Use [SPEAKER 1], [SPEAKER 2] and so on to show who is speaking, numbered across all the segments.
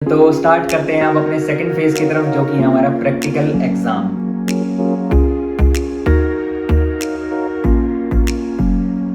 [SPEAKER 1] तो स्टार्ट करते हैं हम अपने सेकंड फेज की तरफ, जो कि है हमारा प्रैक्टिकल एग्जाम।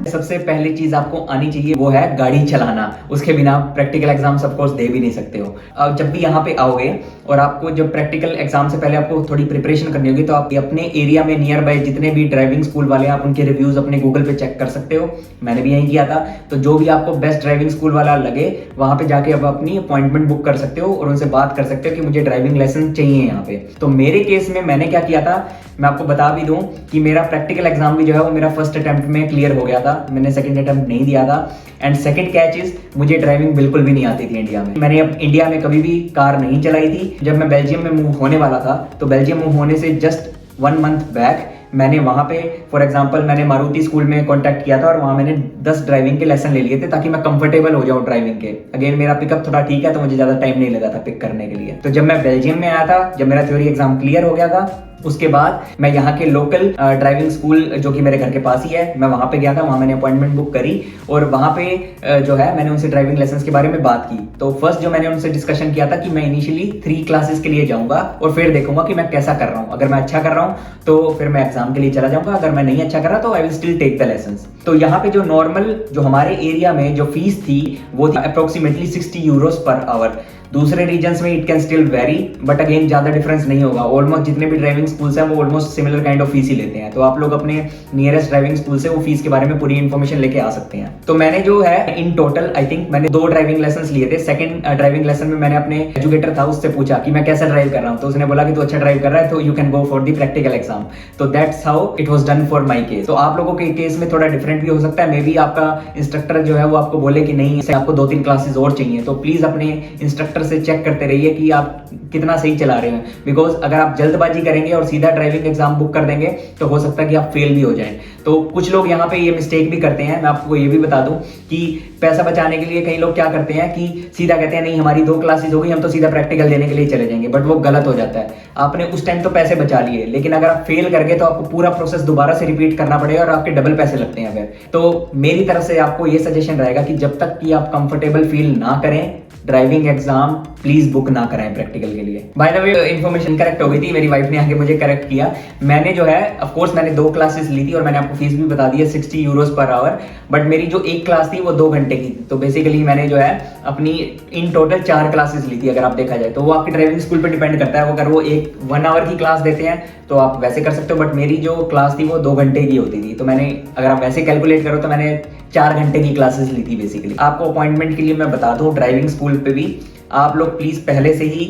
[SPEAKER 1] सबसे पहली चीज आपको आनी चाहिए वो है गाड़ी चलाना। उसके बिना प्रैक्टिकल एग्जाम ऑफ कोर्स दे भी नहीं सकते हो। अब जब भी यहाँ पे आओगे और आपको जब प्रैक्टिकल एग्जाम से पहले आपको थोड़ी प्रिपरेशन करनी होगी, तो आप अपने एरिया में नियर बाय जितने भी ड्राइविंग स्कूल वाले हैं आप उनके रिव्यूज अपने गूगल पे चेक कर सकते हो। मैंने भी यही किया था। तो जो भी आपको बेस्ट ड्राइविंग स्कूल वाला लगे वहां पे जाके आप अपनी अपॉइंटमेंट बुक कर सकते हो और उनसे बात कर सकते हो कि मुझे ड्राइविंग लाइसेंस चाहिए यहाँ पे। तो मेरे केस में मैंने क्या किया था, मैं आपको बता भी दूं कि मेरा प्रैक्टिकल एग्जाम भी जो है वो मेरा फर्स्ट अटेम्प्ट में क्लियर हो गया था। मैंने सेकंड अटेम्प्ट नहीं दिया था। एंड सेकंड कैच इज, मुझे ड्राइविंग बिल्कुल भी नहीं आती थी इंडिया में। मैंने अब इंडिया में कभी भी कार नहीं चलाई थी। जब मैं बेल्जियम में मूव होने वाला था, तो बेल्जियम मूव होने से जस्ट 1 मंथ बैक मैंने वहां पे फॉर एग्जांपल मैंने मारुति स्कूल में कांटेक्ट किया था और वहां मैंने 10 ड्राइविंग के लेसन ले लिए थे ताकि मैं कंफर्टेबल हो जाऊं ड्राइविंग के। अगेन मेरा पिकअप थोड़ा ठीक है तो मुझे ज्यादा टाइम नहीं लगा था पिक करने के लिए। तो जब मैं बेल्जियम में आया था, जब मेरा थ्योरी एग्जाम क्लियर हो गया था, उसके बाद मैं यहाँ के लोकल ड्राइविंग स्कूल जो कि मेरे घर के पास ही है, मैं वहां पे गया था। वहां मैंने अपॉइंटमेंट बुक करी और वहां पे जो है मैंने उनसे ड्राइविंग लाइसेंस के बारे में बात की। तो फर्स्ट जो मैंने उनसे डिस्कशन किया था कि मैं इनिशियली 3 क्लासेस के लिए जाऊंगा और फिर देखूंगा कि मैं कैसा कर रहा हूँ। अगर मैं अच्छा कर रहा हूँ तो फिर मैं एग्जाम के लिए चला जाऊंगा, अगर मैं नहीं अच्छा कर रहा तो I will still take the lessons. तो यहाँ पे जो नॉर्मल जो हमारे एरिया में जो फीस थी वो थी अप्रोक्सीमेटली 60 यूरोस पर आवर। दूसरे रीजन्स में it can still vary, but again ज्यादा डिफरेंस नहीं होगा। ऑलमोस्ट जितने भी ड्राइविंग स्कूल्स हैं वो almost similar kind of fees ही लेते हैं। तो आप लोग अपने नियरेस्ट ड्राइविंग स्कूल से वो फीस के बारे में पूरी इन्फॉर्मेशन लेके आ सकते हैं। तो मैंने जो है इन टोटल आई थिंक मैंने 2 ड्राइविंग लेसन लिए थे। सेकंड ड्राइविंग लेसन में मैंने अपने एजुकेटर था उससे पूछा कि मैं कैसा ड्राइव कर रहा हूँ, तो उसने बोला कि तू अच्छा ड्राइव कर रहा है तो you can go for the practical exam. तो that's how it was done for my case. तो आप लोगों के केस में थोड़ा डिफरेंट भी हो सकता है। मे बी आपका इंस्ट्रक्टर जो है वो आपको बोले कि नहीं आपको 2-3 क्लासेस और चाहिए। तो प्लीज अपने इंस्ट्रक्टर से चेक करते रहिए कि आप कितना सही चला रहे हैं। बिकॉज अगर आप जल्दबाजी करेंगे और सीधा ड्राइविंग एग्जाम बुक कर देंगे तो हो सकता है कि आप फेल भी हो जाएं। तो कुछ लोग यहाँ पे ये मिस्टेक भी करते हैं। मैं आपको ये भी बता दूं कि पैसा बचाने के लिए कई लोग क्या करते हैं कि सीधा कहते हैं नहीं हमारी 2 क्लासेस हो गई, हम तो सीधा प्रैक्टिकल देने के लिए चले जाएंगे। बट वो गलत हो जाता है। आपने उस टाइम तो पैसे बचा लिए, लेकिन अगर आप फेल कर गए तो आपको पूरा प्रोसेस दोबारा से रिपीट करना पड़ेगा और आपके डबल पैसे लगते हैं फिर। तो मेरी तरफ से आपको ये सजेशन रहेगा कि जब तक कि आप कंफर्टेबल फील ना करें ड्राइविंग एग्जाम प्लीज बुक ना कराएं प्रैक्टिकल के लिए। By the way information correct हो गई थी, मेरी वाइफ ने आके मुझे करेक्ट किया। मैंने जो है ऑफ कोर्स मैंने 2 क्लासेस ली थी और मैंने आपको फीस भी बता दी है 60 यूरोस पर आवर। बट मेरी जो एक क्लास थी वो 2 घंटे की। तो बेसिकली मैंने जो है अपनी इन टोटल 4 क्लासेस ली थी। अगर आप देखा जाए तो वो आपकी ड्राइविंग स्कूल पर डिपेंड करता है। अगर वो 1 आवर की क्लास देते हैं तो आप वैसे कर सकते हो, बट मेरी जो क्लास थी वो 2 घंटे की होती थी। तो मैंने अगर आप वैसे कैलकुलेट करो तो मैंने 4 घंटे की क्लासेस ली थी बेसिकली। आपको अपॉइंटमेंट के लिए मैं बता दूं ड्राइविंग स्कूल पे भी आप लोग प्लीज पहले से ही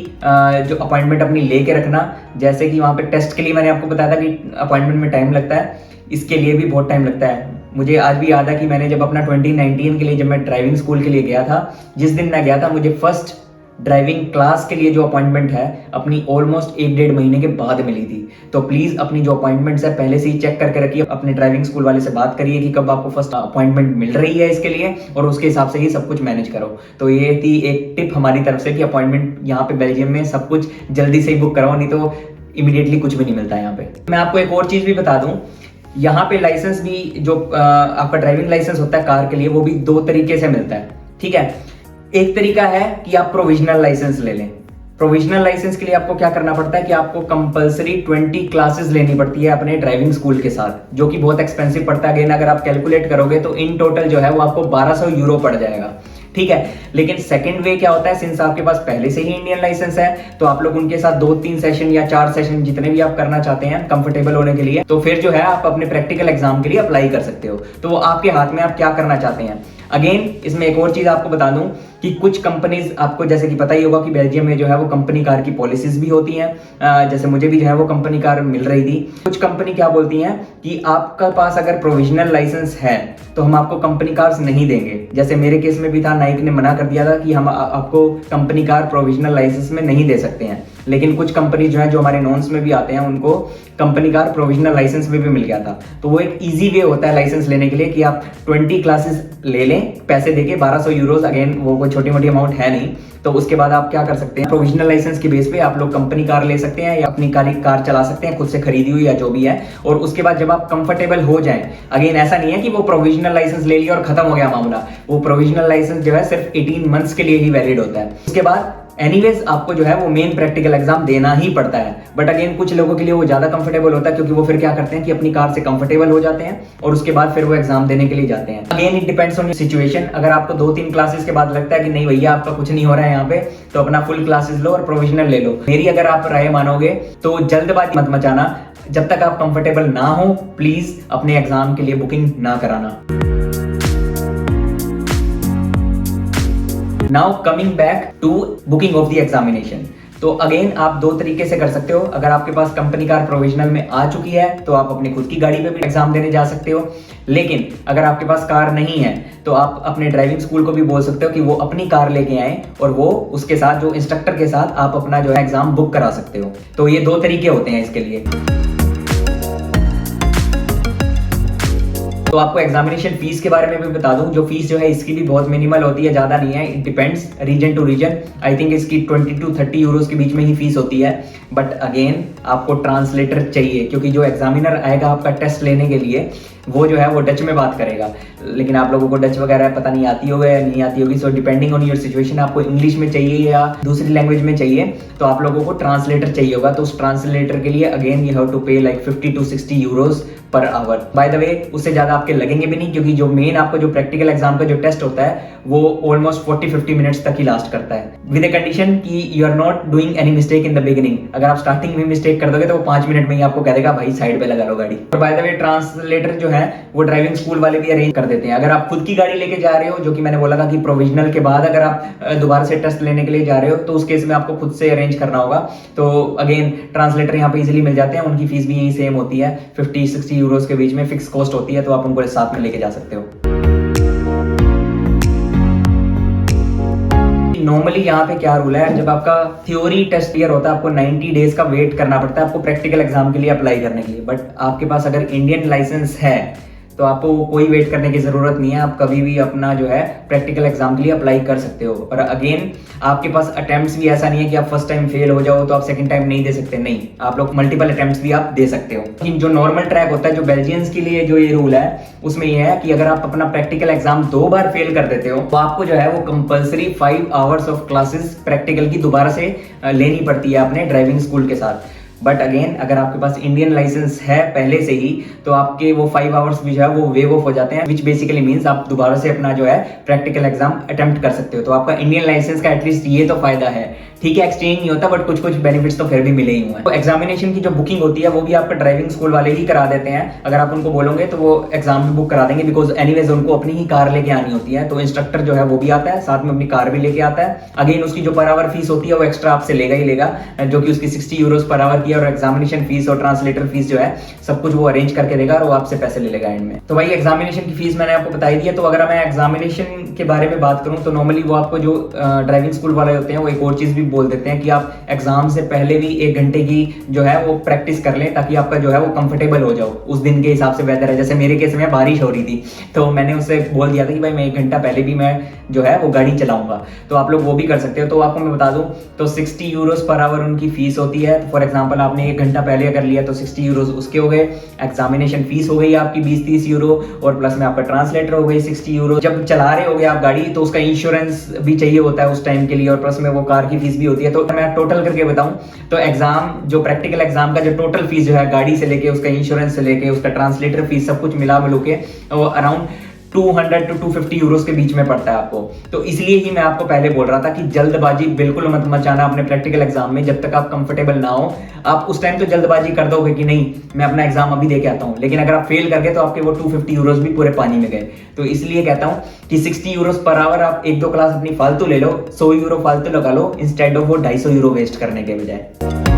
[SPEAKER 1] जो अपॉइंटमेंट अपनी लेके रखना। जैसे कि वहां पे टेस्ट के लिए मैंने आपको बताया था कि अपॉइंटमेंट में टाइम लगता है, इसके लिए भी बहुत टाइम लगता है। मुझे आज भी याद है कि मैंने जब अपना 2019 के लिए जब मैं ड्राइविंग स्कूल के लिए गया था, जिस दिन मैं गया था मुझे फर्स्ट ड्राइविंग क्लास के लिए जो अपॉइंटमेंट है अपनी ऑलमोस्ट 1-1.5 महीने के बाद मिली थी। तो प्लीज अपनी जो अपॉइंटमेंट्स है पहले से ही चेक करके रखिए। अपने ड्राइविंग स्कूल वाले से बात करिए कि कब आपको फर्स्ट अपॉइंटमेंट मिल रही है इसके लिए, और उसके हिसाब से ही सब कुछ मैनेज करो। तो ये थी एक टिप हमारी तरफ से कि अपॉइंटमेंट यहाँ पे बेल्जियम में सब कुछ जल्दी से ही बुक कराओ, नहीं तो इमीडिएटली कुछ भी नहीं मिलता है यहाँ पे। मैं आपको एक और चीज भी बता दूं, यहाँ पे लाइसेंस भी जो आपका ड्राइविंग लाइसेंस होता है कार के लिए वो भी 2 तरीके से मिलता है। ठीक है, एक तरीका है कि आप प्रोविजनल लाइसेंस ले लें। प्रोविजनल लाइसेंस के लिए आपको क्या करना पड़ता है कि आपको कंपलसरी 20 क्लासेस लेनी पड़ती है अपने ड्राइविंग स्कूल के साथ, जो कि बहुत एक्सपेंसिव पड़ता है। अगेन अगर आप कैलकुलेट करोगे तो इन टोटल जो है वो आपको 1200 यूरो पड़ जाएगा। ठीक है, लेकिन सेकंड वे क्या होता है, सिंस आपके पास पहले से ही इंडियन लाइसेंस है तो आप लोग उनके साथ 2-3 सेशन या 4 सेशन जितने भी आप करना चाहते हैं कंफर्टेबल होने के लिए, तो फिर जो है आप अपने प्रैक्टिकल एग्जाम के लिए अप्लाई कर सकते हो। तो वो आपके हाथ में आप क्या करना चाहते हैं। अगेन इसमें एक और चीज आपको बता दूं कि कुछ कंपनीज आपको जैसे कि पता ही होगा कि बेल्जियम में जो है वो कंपनी कार की पॉलिसीज भी होती हैं। जैसे मुझे भी जो है वो कंपनी कार मिल रही थी। कुछ कंपनी क्या बोलती हैं कि आपका पास अगर प्रोविजनल लाइसेंस है तो हम आपको कंपनी कार्स नहीं देंगे। जैसे मेरे केस में भी था, नाइक ने मना कर दिया था कि हम आपको कंपनी कार प्रोविजनल लाइसेंस में नहीं दे सकते हैं। लेकिन कुछ कंपनी जो है जो हमारे नॉन्स में भी आते हैं उनको कंपनी कार प्रोविजनल लाइसेंस में भी मिल गया था। तो वो एक इजी वे होता है लाइसेंस लेने के लिए कि आप 20 क्लासेस ले लें पैसे देके 1200 यूरोस। अगेन वो कोई छोटी मोटी अमाउंट है नहीं। तो उसके बाद आप क्या कर सकते हैं, प्रोविजनल लाइसेंस की बेस पे आप लोग कंपनी कार ले सकते हैं या अपनी कार चला सकते हैं खुद से खरीदी हुई या जो भी है। और उसके बाद जब आप कंफर्टेबल हो जाएं, अगेन ऐसा नहीं है कि वो प्रोविजनल लाइसेंस ले लिया और खत्म हो गया मामला। वो प्रोविजनल लाइसेंस जो है सिर्फ 18 मंथ्स के लिए ही वैलिड होता है। उसके बाद एनीवेज आपको जो है वो मेन प्रैक्टिकल एग्जाम देना ही पड़ता है। बट अगेन कुछ लोगों के लिए वो ज्यादा कंफर्टेबल होता है, क्योंकि वो फिर क्या करते हैं कि अपनी कार से कंफर्टेबल हो जाते हैं और उसके बाद फिर वो एग्जाम देने के लिए जाते हैं। Again it depends on situation. अगर आपको 2-3 क्लासेस के बाद लगता है कि नहीं भैया आपका कुछ नहीं हो रहा है यहाँ पे, तो अपना फुल क्लासेस लो और प्रोविजनल ले लो। मेरी अगर आप राय मानोगे तो जल्दबाजी मत मचाना, जब तक आप कंफर्टेबल ना हो प्लीज अपने एग्जाम के लिए बुकिंग ना कराना। Now coming back to booking of the examination, तो अगेन आप 2 तरीके से कर सकते हो। अगर आपके पास कंपनी कार प्रोविजनल में आ चुकी है तो आप अपनी खुद की गाड़ी पे भी एग्जाम देने जा सकते हो। लेकिन अगर आपके पास कार नहीं है तो आप अपने ड्राइविंग स्कूल को भी बोल सकते हो कि वो अपनी कार लेके आए और वो उसके साथ जो इंस्ट्रक्टर के साथ आप अपना जो है एग्जाम बुक करा सकते हो। तो ये 2 तरीके होते हैं इसके लिए। तो आपको एग्जामिनेशन फीस के बारे में भी बता दूं, जो फीस जो है इसकी भी बहुत मिनिमल होती है, ज्यादा नहीं है। It depends region to region. I think इसकी 20 to 30 यूरोस के बीच में ही फीस होती है। बट अगेन आपको ट्रांसलेटर चाहिए, क्योंकि जो एग्जामिनर आएगा आपका टेस्ट लेने के लिए वो जो है वो डच में बात करेगा। लेकिन आप लोगों को डच वगैरह पता नहीं आती होगी या नहीं आती होगी, so depending on your situation आपको इंग्लिश में चाहिए या दूसरी लैंग्वेज में चाहिए, तो आप लोगों को ट्रांसलेटर चाहिए होगा। तो उस ट्रांसलेटर के लिए अगेन यू हैव टू पे like 50 to 60 euros per our. By the way उससे ज्यादा आपके लगेंगे भी नहीं, क्योंकि जो मेन आपका जो प्रैक्टिकल एग्जाम का जो टेस्ट होता है वो ऑलमोस्ट 40-50 मिनट्स तक ही लास्ट करता है, विद ए कंडीशन कि you are not doing any mistake in the beginning. अगर आप स्टार्टिंग में मिस्टेक कर दोगे तो वो 5 मिनट में ही आपको कह देगा भाई साइड पे लगा लो गाड़ी। और बाय द वे ट्रांसलेटर जो है वो ड्राइविंग स्कूल वाले भी अरेंज कर देते हैं। अगर आप खुद की गाड़ी लेके जा रहे हो, जो कि मैंने बोला था कि प्रोविजनल के बाद अगर आप दोबारा से टेस्ट लेने के लिए जा रहे हो, तो उस केस में आपको खुद से अरेंज करना होगा। तो अगेन ट्रांसलेटर यहाँ पे इजीली मिल जाते हैं, उनकी फीस भी यही सेम होती है, 50-60 यूरोस के बीच में फिक्स कॉस्ट होती है, तो आप उनको साथ में लेके जा सकते हो। नॉर्मली यहाँ पे क्या रूल है, जब आपका थ्योरी टेस्ट क्लियर होता है आपको 90 डेज का वेट करना पड़ता है आपको प्रैक्टिकल एग्जाम के लिए अप्लाई करने के लिए। बट आपके पास अगर इंडियन लाइसेंस है तो आपको कोई वेट करने की जरूरत नहीं है, आप कभी भी अपना जो है प्रैक्टिकल एग्जाम के लिए अप्लाई कर सकते हो। और अगेन आपके पास अटेम्प्ट्स भी ऐसा नहीं है कि आप फर्स्ट टाइम फेल हो जाओ तो आप सेकंड टाइम नहीं दे सकते, नहीं, आप लोग मल्टीपल अटेम्प्ट्स भी आप दे सकते हो। लेकिन जो नॉर्मल ट्रैक होता है, जो बेल्जियंस के लिए जो ये रूल है, उसमें ये है कि अगर आप अपना प्रैक्टिकल एग्जाम 2 बार फेल कर देते हो तो आपको जो है वो compulsory 5 hours of classes practical की दोबारा से लेनी पड़ती है अपने ड्राइविंग स्कूल के साथ। बट अगेन अगर आपके पास इंडियन लाइसेंस है पहले से ही तो आपके वो 5 आवर्स भी जो है वो वेव ऑफ हो जाते हैं, विच बेसिकली मींस आप दोबारा से अपना जो है प्रैक्टिकल एग्जाम अटेम्प्ट कर सकते हो। तो आपका इंडियन लाइसेंस का एटलीस्ट ये तो फायदा है। ठीक है, एक्सचेंज नहीं होता बट कुछ कुछ बेनिफिट्स तो फिर भी मिले ही हुए हैं। तो एग्जामिनेशन की जो बुकिंग होती है वो भी आपका ड्राइविंग स्कूल वाले ही करा देते हैं। अगर आप उनको बोलोगे तो वो एग्जाम भी बुक करा देंगे, बिकॉज एनीवेज उनको अपनी ही कार लेके आनी होती है। तो इंस्ट्रक्टर जो है वो भी आता है, साथ में अपनी कार भी लेके आता है। अगेन उसकी जो पर आवर फीस होती है वो एक्स्ट्रा आपसे लेगा ही लेगा, जो कि उसकी 60 यूरोस पर आवर की है। और एग्जामिनेशन फीस और ट्रांसलेटर फीस जो है सब कुछ वो अरेंज करके देगा और वो आपसे पैसे ले लेगा एंड में। तो भाई एग्जामिनेशन की फीस मैंने आपको बताई दी है। तो अगर मैं एग्जामिनेशन के बारे में बात करूं तो नॉर्मली वो आपको जो ड्राइविंग स्कूल वाले होते हैं वो एक और चीज भी बोल देते हैं कि आप एग्जाम से पहले भी 1 घंटे की जो है वो प्रैक्टिस कर लें, ताकि आपका जो है वो कंफर्टेबल हो जाओ उस दिन के हिसाब से वेदर है। जैसे मेरे केस में बारिश हो रही थी तो मैंने उससे बोल दिया था कि भाई मैं 1 घंटा पहले भी मैं जो है वो गाड़ी चलाऊंगा, तो आप लोग वो भी कर सकते हो। तो आपको मैं बता दूं तो 60 यूरोस पर आवर उनकी फीस होती है। फॉर एग्जाम्पल आपने 1 घंटा पहले अगर लिया तो 60 यूरोस उसके हो गए। एग्जामिनेशन फीस हो गई आपकी 20-30 यूरो और प्लस में आपका ट्रांसलेटर हो गई 60 यूरो। जब चला रहे होगे आप गाड़ी तो उसका इंश्योरेंस भी चाहिए होता है उस टाइम के लिए और प्लस में वो कार की फीस भी होती है। तो मैं टोटल करके बताऊं तो एग्जाम जो प्रैक्टिकल एग्जाम का जो टोटल फीस जो है गाड़ी से लेके उसका इंश्योरेंस से लेके उसका ट्रांसलेटर फीस सब कुछ मिला मिलू के अराउंड 200 to 250 यूरोस के बीच में पड़ता है आपको। तो इसलिए ही मैं आपको पहले बोल रहा था कि जल्दबाजी बिल्कुल मत मचाना अपने प्रैक्टिकल एग्जाम में जब तक आप कंफर्टेबल ना हो। आप उस टाइम तो जल्दबाजी कर दोगे कि नहीं मैं अपना एग्जाम अभी दे के आता हूं, लेकिन अगर आप फेल कर गए तो आपके वो 250 यूरोस भी पूरे पानी में गए। तो इसलिए कहता हूं कि 60 यूरोस पर आवर आप 1-2 क्लास अपनी फालतू ले लो, 100 यूरो फालतू लगा लो इंस्टेड ऑफ वो 250 यूरो वेस्ट करने के बजाय।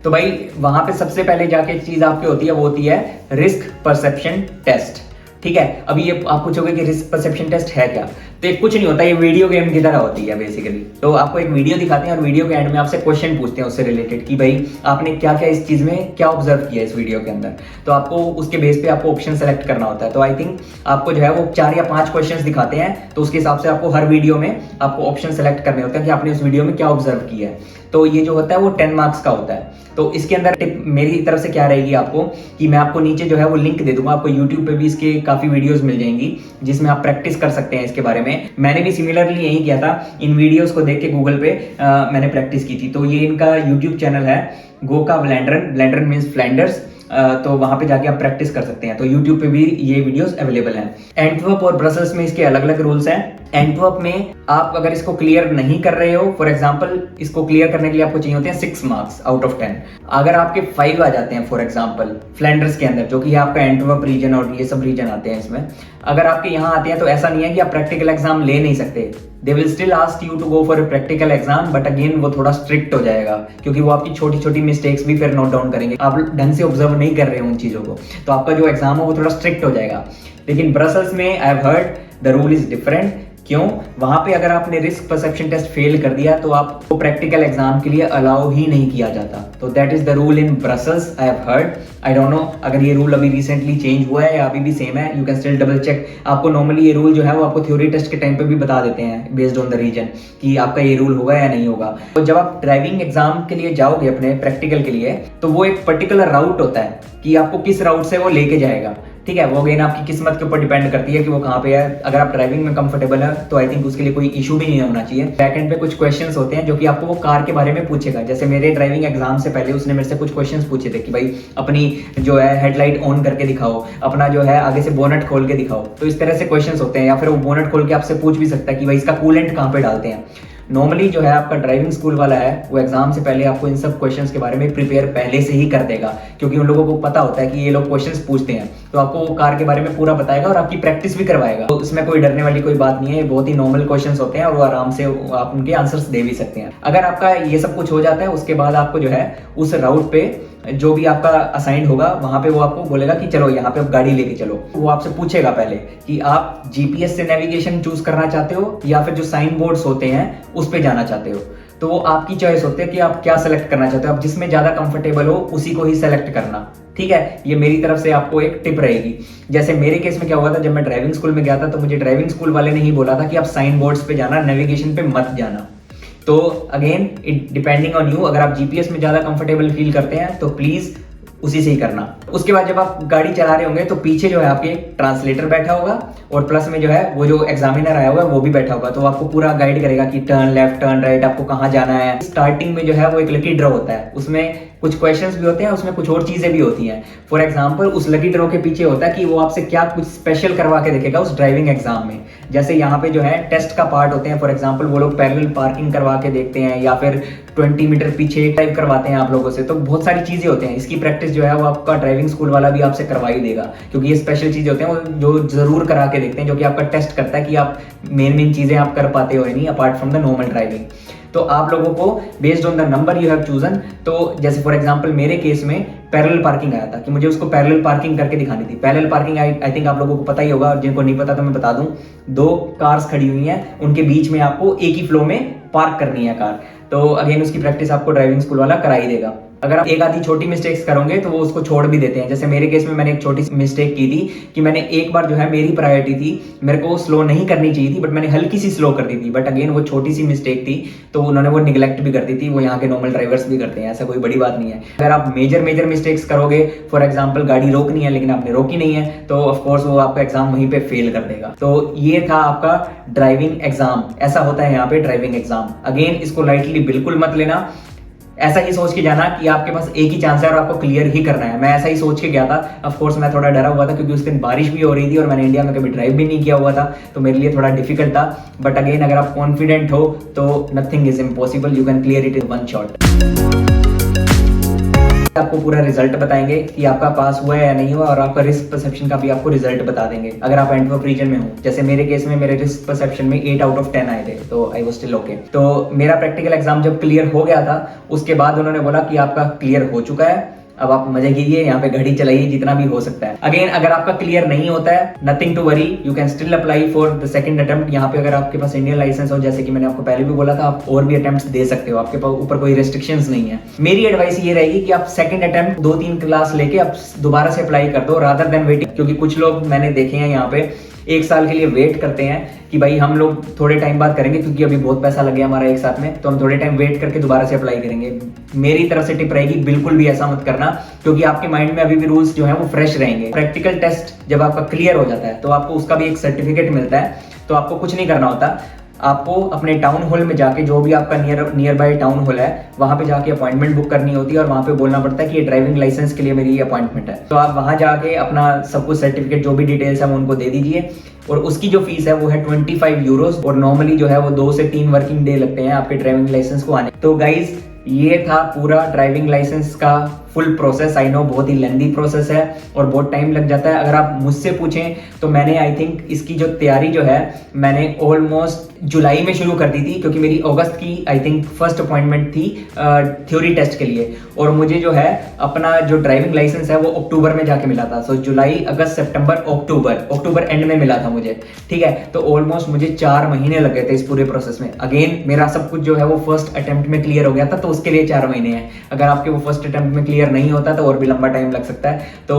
[SPEAKER 1] तो भाई वहां पे सबसे पहले जाके चीज आपकी होती है वो होती है रिस्क परसेप्शन टेस्ट। ठीक है, अभी ये आप पूछोगे कि रिस्क परसेप्शन टेस्ट है क्या, तो ये कुछ नहीं होता, ये वीडियो गेम की तरह होती है बेसिकली। तो आपको एक वीडियो दिखाते हैं और वीडियो के एंड में आपसे क्वेश्चन पूछते हैं उससे रिलेटेड कि भाई आपने क्या क्या इस चीज में क्या ऑब्जर्व किया इस वीडियो के अंदर। तो आपको उसके बेस पे आपको ऑप्शन सेलेक्ट करना होता है। तो आई थिंक आपको जो है वो 4 या 5 क्वेश्चन दिखाते हैं, तो उसके हिसाब से आपको हर वीडियो में आपको ऑप्शन सेलेक्ट करने होते हैं कि आपने उस वीडियो में क्या ऑब्जर्व किया है। तो ये जो होता है वो 10 मार्क्स का होता है। तो इसके अंदर टिप मेरी तरफ से क्या रहेगी आपको कि मैं आपको नीचे जो है वो लिंक दे दूंगा, आपको यूट्यूब पे भी इसके काफ़ी वीडियोस मिल जाएंगी जिसमें आप प्रैक्टिस कर सकते हैं इसके बारे में। मैंने भी सिमिलरली यही किया था, इन वीडियोस को देख के गूगल पे मैंने प्रैक्टिस की थी। तो ये इनका यूट्यूब चैनल है गोका व्लैंडरन, व्लैंडरन मीन्स फ्लैंडर्स। तो वहां पे जाके आप प्रैक्टिस कर सकते हैं। तो YouTube पे भी ये वीडियोस अवेलेबल हैं। एंटवर्प और ब्रसल्स में इसके अलग अलग रूल्स हैं। एंटवर्प में आप अगर इसको क्लियर नहीं कर रहे हो, फॉर एग्जांपल इसको क्लियर करने के लिए आपको चाहिए होते हैं 6 मार्क्स आउट ऑफ 10। अगर आपके 5 आ जाते हैं फॉर एग्जांपल फ्लैंडर्स के अंदर, जो कि आपका एंटवर्प रीजन और ये सब रीजन आते हैं इसमें, अगर आपके यहाँ आते हैं तो ऐसा नहीं है कि आप प्रैक्टिकल एग्जाम ले नहीं सकते। They will still ask you to go for a practical exam, but again वो थोड़ा स्ट्रिक्ट हो जाएगा क्योंकि वो आपकी छोटी छोटी मिस्टेक्स भी फिर नोट डाउन करेंगे। आप ढंग से ऑब्जर्व नहीं कर रहे हो उन चीजों को, तो आपका जो एग्जाम हो वो थोड़ा स्ट्रिक्ट हो जाएगा। लेकिन ब्रसल्स में I have heard the rule is different. क्यों? वहां पे अगर आपने रिस्क परसेप्शन टेस्ट फेल कर दिया तो आपको प्रैक्टिकल एग्जाम के लिए अलाउ ही नहीं किया जाता। तो that is the rule in Brussels, I have heard. I don't know अगर ये रूल अभी रिसेंटली चेंज हुआ है या अभी भी सेम है, you can still double check. आपको नॉर्मली ये रूल जो है वो आपको थ्योरी टेस्ट के टाइम पे भी बता देते हैं बेस्ड ऑन द रीजन कि आपका ये रूल होगा या नहीं होगा। तो जब आप ड्राइविंग एग्जाम के लिए जाओगे अपने प्रैक्टिकल के लिए, तो वो एक पर्टिकुलर राउट होता है कि आपको किस राउट से वो लेके जाएगा। ठीक है, वो अगेन आपकी किस्मत के ऊपर डिपेंड करती है कि वो कहाँ पे है। अगर आप ड्राइविंग में कंफर्टेबल है तो आई थिंक उसके लिए कोई इशू भी नहीं होना चाहिए। बैकएंड पे कुछ क्वेश्चंस होते हैं जो कि आपको वो कार के बारे में पूछेगा। जैसे मेरे ड्राइविंग एग्जाम से पहले उसने मेरे से कुछ क्वेश्चंस पूछे थे कि भाई अपनी जो है हेडलाइट ऑन करके दिखाओ, अपना जो है आगे से बोनट खोल के दिखाओ। तो इस तरह से क्वेश्चंस होते हैं, या फिर वो बोनट खोल के आपसे पूछ भी सकता है कि भाई इसका कूलेंट कहाँ पे डालते हैं। नॉर्मली जो है आपका ड्राइविंग स्कूल वाला है वो एग्जाम से पहले आपको इन सब क्वेश्चंस के बारे में प्रिपेयर पहले से ही कर देगा, क्योंकि उन लोगों को पता होता है कि ये लोग क्वेश्चंस पूछते हैं। तो आपको वो कार के बारे में पूरा बताएगा और आपकी प्रैक्टिस भी करवाएगा। तो इसमें कोई डरने वाली कोई बात नहीं है, बहुत ही नॉर्मल क्वेश्चंस होते हैं और वो आराम से आप उनके आंसर्स दे भी सकते हैं। अगर आपका ये सब कुछ हो जाता है, उसके बाद आपको जो है उस राउट पे जो भी आपका असाइंड होगा वहां पे वो आपको बोलेगा कि चलो यहाँ पे आप गाड़ी लेके चलो। वो आपसे पूछेगा पहले कि आप जीपीएस से नेविगेशन चूज करना चाहते हो या फिर जो साइन बोर्ड्स होते हैं उस पे जाना चाहते हो। तो वो आपकी चॉइस होती है कि आप क्या सेलेक्ट करना चाहते हो। आप जिसमें ज्यादा कंफर्टेबल हो उसी को ही सेलेक्ट करना। ठीक है, ये मेरी तरफ से आपको एक टिप रहेगी। जैसे मेरे केस में क्या हुआ था, जब मैं ड्राइविंग स्कूल में गया था तो मुझे ड्राइविंग स्कूल वाले ने ही बोला था कि आप साइन बोर्ड्स पे जाना, नेविगेशन पे मत जाना। तो again it depending on you. अगर आप जीपीएस में ज्यादा कंफर्टेबल फील करते हैं तो प्लीज उसी से ही करना। उसके बाद जब आप गाड़ी चला रहे होंगे तो पीछे जो है आपके ट्रांसलेटर बैठा होगा और प्लस में जो है वो जो एग्जामिनर आया हुआ है वो भी बैठा होगा। तो आपको पूरा गाइड करेगा कि टर्न लेफ्ट, टर्न राइट, आपको कहाँ जाना है। स्टार्टिंग में जो है वो एक लकी ड्रॉ होता है, उसमें कुछ क्वेश्चंस भी होते हैं, उसमें कुछ और चीजें भी होती हैं। फॉर एग्जांपल उस लकी ड्रॉ के पीछे होता है कि वो आपसे क्या कुछ स्पेशल करवा के देखेगा उस ड्राइविंग एग्जाम में। जैसे यहाँ पे जो है टेस्ट का पार्ट होते हैं, फॉर एग्जांपल वो लोग पैरेलल पार्किंग करवा के देखते हैं या फिर 20 मीटर पीछे ड्राइव करवाते हैं आप लोगों से। तो बहुत सारी चीजें होती हैं। इसकी प्रैक्टिस जो है वो आपका ड्राइविंग स्कूल वाला भी आपसे करवा ही देगा, क्योंकि ये स्पेशल चीजें होते हैं वो जो जरूर करा के देखते हैं, जो कि आपका टेस्ट करता है कि आप मेन चीजें आप कर पाते हो या नहीं apart from the normal driving. तो आप लोगों को based on the number you have chosen, तो जैसे फॉर एग्जांपल मेरे केस में पैरेलल पार्किंग आया था कि मुझे उसको पैरेलल पार्किंग करके दिखानी थी। पैरेलल पार्किंग आई थिंक आप लोगों को पता ही होगा, और जिनको नहीं पता तो मैं बता दूं, 2 कार्स खड़ी हुई हैं, उनके बीच में आपको एक ही फ्लो में पार्क करनी है कार। तो अगेन उसकी प्रैक्टिस आपको ड्राइविंग स्कूल वाला करा ही देगा। अगर आप एक आधी छोटी मिस्टेक्स करोगे तो वो उसको छोड़ भी देते हैं। जैसे मेरे केस में मैंने एक छोटी सी मिस्टेक की थी कि मैंने एक बार जो है मेरी प्रायोरिटी थी, मेरे को स्लो नहीं करनी चाहिए थी, बट मैंने हल्की सी स्लो कर दी थी। बट अगेन वो छोटी सी मिस्टेक थी तो उन्होंने वो निगलेक्ट भी कर दी थी। वो यहाँ के नॉर्मल ड्राइवर्स भी करते हैं, ऐसा कोई बड़ी बात नहीं है। अगर आप मेजर मिस्टेक्स करोगे, फॉर एग्जाम्पल गाड़ी रोकनी है लेकिन आपने रोकी नहीं है, तो ऑफकोर्स वो आपका एग्जाम वहीं पे फेल कर देगा। तो ये था आपका ड्राइविंग एग्जाम। ऐसा होता है यहाँ पे ड्राइविंग एग्जाम। अगेन इसको लाइटली बिल्कुल मत लेना। ऐसा ही सोच के जाना कि आपके पास एक ही चांस है और आपको क्लियर ही करना है। मैं ऐसा ही सोच के गया था। ऑफ कोर्स मैं थोड़ा डरा हुआ था क्योंकि उस दिन बारिश भी हो रही थी और मैंने इंडिया में कभी ड्राइव भी नहीं किया हुआ था, तो मेरे लिए थोड़ा डिफिकल्ट था। बट अगेन अगर आप कॉन्फिडेंट हो तो nothing is impossible, you can clear it in 1 shot. आपको पूरा रिजल्ट बताएंगे कि आपका पास हुआ है या नहीं हुआ, और आपका रिस्क परसेप्शन का भी आपको रिजल्ट बता देंगे अगर आप एंटवर्प रीजन में हो। जैसे मेरे केस में मेरे रिस्क परसेप्शन में 8 आउट ऑफ 10 आए थे, तो आई वाज स्टिल ओके। तो मेरा प्रैक्टिकल एग्जाम जब क्लियर हो गया था उसके बाद उन्होंने बोला कि आपका क्लियर हो चुका है, अब आप मजे कीजिए, यहाँ पे घड़ी चलाइए जितना भी हो सकता है। अगेन अगर आपका क्लियर नहीं होता है, nothing to worry, you can still apply for the second attempt. यहाँ पे अगर आपके पास इंडियन लाइसेंस हो, जैसे कि मैंने आपको पहले भी बोला था, आप और भी अटेम्प्ट्स दे सकते हो, आपके पास ऊपर कोई रेस्ट्रिक्शंस नहीं है। मेरी एडवाइस ये रहेगी कि आप सेकंड अटेम्प्ट 2-3 क्लास लेके आप दोबारा से अप्लाई कर दो रादर देन वेटिंग, क्योंकि कुछ लोग मैंने देखे हैं यहाँ पे एक साल के लिए वेट करते हैं कि भाई हम लोग थोड़े टाइम बाद करेंगे, क्योंकि अभी बहुत पैसा लग गया हमारा एक साथ में, तो हम थोड़े टाइम वेट करके दोबारा से अप्लाई करेंगे। मेरी तरफ से टिप रहेगी, बिल्कुल भी ऐसा मत करना, क्योंकि आपके माइंड में अभी भी रूल्स जो है वो फ्रेश रहेंगे। प्रैक्टिकल टेस्ट जब आपका क्लियर हो जाता है तो आपको उसका भी एक सर्टिफिकेट मिलता है, तो आपको कुछ नहीं करना होता। आपको अपने टाउन हॉल में जाके, जो भी आपका नियर बाय टाउन हॉल है, वहां पे जाके अपॉइंटमेंट बुक करनी होती है और वहां पे बोलना पड़ता है कि ये ड्राइविंग लाइसेंस के लिए मेरी अपॉइंटमेंट है। तो आप वहां जाके अपना सब कुछ सर्टिफिकेट, जो भी डिटेल्स है वो उनको दे दीजिए, और उसकी जो फीस है वो है 25 यूरोस, और नॉर्मली जो है वो 2 से 3 वर्किंग डे लगते हैं आपके ड्राइविंग लाइसेंस को आने। तो गाइज ये था पूरा ड्राइविंग लाइसेंस का फुल प्रोसेस। आई नो बहुत ही लेंदी प्रोसेस है और बहुत टाइम लग जाता है। अगर आप मुझसे पूछें तो मैंने आई थिंक इसकी जो तैयारी जो है मैंने ऑलमोस्ट जुलाई में शुरू कर दी थी, क्योंकि मेरी अगस्त की आई थिंक फर्स्ट अपॉइंटमेंट थी थ्योरी टेस्ट के लिए, और मुझे जो है अपना जो ड्राइविंग लाइसेंस है वो अक्टूबर में जाके मिला था। सो जुलाई, अगस्त, सितंबर, अक्टूबर एंड में मिला था मुझे, ठीक है। तो ऑलमोस्ट मुझे 4 महीने लग गए थे इस पूरे प्रोसेस में। अगेन मेरा सब कुछ जो है वो फर्स्ट अटेम्प्ट में क्लियर हो गया था, तो उसके लिए 4 महीने हैं। अगर आपके वो फर्स्ट अटेम्प्ट में क्लियर नहीं होता तो और भी लंबा टाइम लग सकता है। तो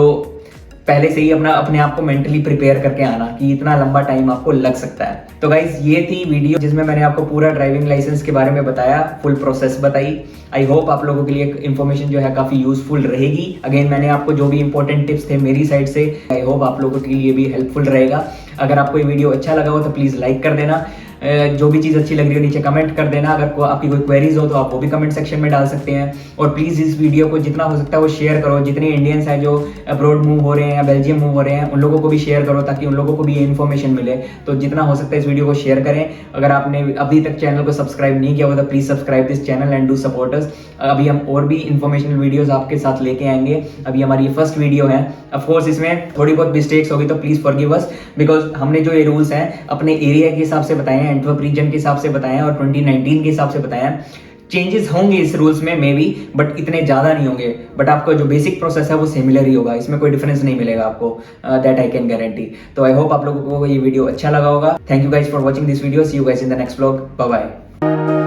[SPEAKER 1] पहले से ही अपने आप को मेंटली प्रिपेयर करके आना कि इतना लंबा टाइम आपको लग सकता है। तो गाइज ये थी वीडियो जिसमें मैंने आपको पूरा ड्राइविंग लाइसेंस के बारे में बताया, फुल प्रोसेस बताई। आई होप आप लोगों के लिए इन्फॉर्मेशन जो है काफी यूजफुल रहेगी। अगेन मैंने आपको जो भी इंपॉर्टेंट टिप्स थे मेरी साइड से, आई होप आप लोगों के लिए भी हेल्पफुल रहेगा। अगर आपको ये वीडियो अच्छा लगा हो तो प्लीज लाइक कर देना, जो भी चीज़ अच्छी लग रही हो नीचे कमेंट कर देना। अगर आपकी कोई क्वेरीज हो तो आप वो भी कमेंट सेक्शन में डाल सकते हैं। और प्लीज़ इस वीडियो को जितना हो सकता है वो शेयर करो। जितने इंडियंस हैं जो अब्रॉड मूव हो रहे हैं या बेल्जियम मूव हो रहे हैं, उन लोगों को भी शेयर करो ताकि उन लोगों को भी ये इन्फॉर्मेशन मिले। तो जितना हो सकता है इस वीडियो को शेयर करें। अगर आपने अभी तक चैनल को सब्सक्राइब नहीं किया हो तो please subscribe this channel and do support us. अभी हम और भी इन्फॉर्मेशनल वीडियोस आपके साथ लेके आएंगे। अभी हमारी ये फर्स्ट वीडियो है। ऑफ कोर्स इसमें थोड़ी बहुत मिस्टेक्स होगी तो प्लीज़ फॉरगिव अस, बिकॉज हमने जो ये रूल्स हैं अपने एरिया के हिसाब से बताए हैं, एंटवर्प रीजन के हिसाब से बताए हैं और 2019 के हिसाब से बताया है। चेंजेस होंगे इस रूल्स में मे बी, बट इतने ज्यादा नहीं होंगे। बट आपका जो बेसिक प्रोसेस है वो सिमिलर ही होगा, इसमें कोई डिफरेंस नहीं मिलेगा आपको, दैट आई कैन गारंटी। तो आई होप आप लोगों को ये वीडियो अच्छा लगा होगा। Thank you guys for watching this video. See you guys in the next vlog. Bye bye.